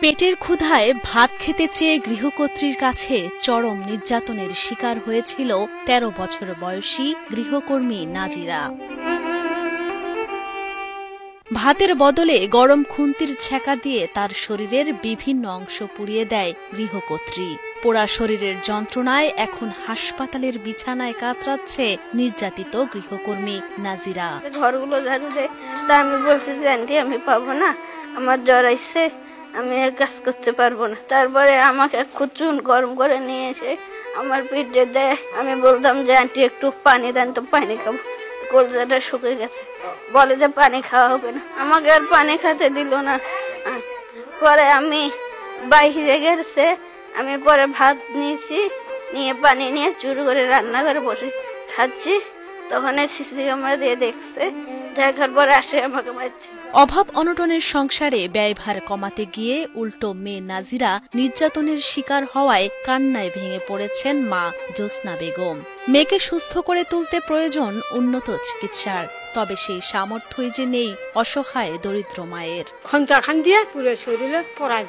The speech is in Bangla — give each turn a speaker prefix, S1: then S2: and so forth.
S1: পেটের ক্ষুধায় ভাত খেতে চেয়ে গৃহকর্ত্রীর কাছে চরম নির্যাতনের শিকার হয়েছিল ১৩ বছর বয়সী গৃহকর্মী নাজিরা। ভাতের বদলে গরম খুন্তির ছ্যাঁকা দিয়ে তার শরীরের বিভিন্ন অংশ পুড়িয়ে দেয় গৃহকর্ত্রী। পোড়া শরীরের যন্ত্রণায় এখন হাসপাতালের বিছানায় কাতরাচ্ছে নির্যাতিত গৃহকর্মী নাজিরা।
S2: ঘরগুলো ঝাড়ু দেয়, তা আমি বলছি যে আন্টি আমি পাবো না, আমার জ্বর আইছে, আমি কাজ করতে পারবো না। তারপরে আমাকে চুন গরম করে নিয়ে এসে আমার পিঠে দেয়। আমি বলতাম যে আন্টি একটু পানি দেন, তো পানি খাবো, কলজাটা শুকে গেছে। বলে যে পানি খাওয়া হবে না, আমাকে আর পানি খেতে দিল না। পরে আমি বাইরে গেছে, আমি পরে ভাত নিয়েছি, নিয়ে পানি নিয়ে চুরি করে রান্নাঘরে বসে খাচ্ছি। তখন সিসি ক্যামেরা দিয়ে দেখছে, দেখার পরে আসে আমাকে মারছে।
S1: অভাব অনটনের সংসারে ব্যয়ভার কমাতে গিয়ে উল্টো মেয়ে নাজিরা নির্যাতনের শিকার হওয়ায় কান্নায় ভেঙে পড়েছেন মা জ্যোৎস্না বেগম। মেয়েকে সুস্থ করে তুলতে প্রয়োজন উন্নত চিকিৎসার, তবে সেই সামর্থ্যই যে নেই অসহায় দরিদ্র মায়ের।
S3: খঞ্চা খান দিয়ে পুরো শরীরে পড়ায়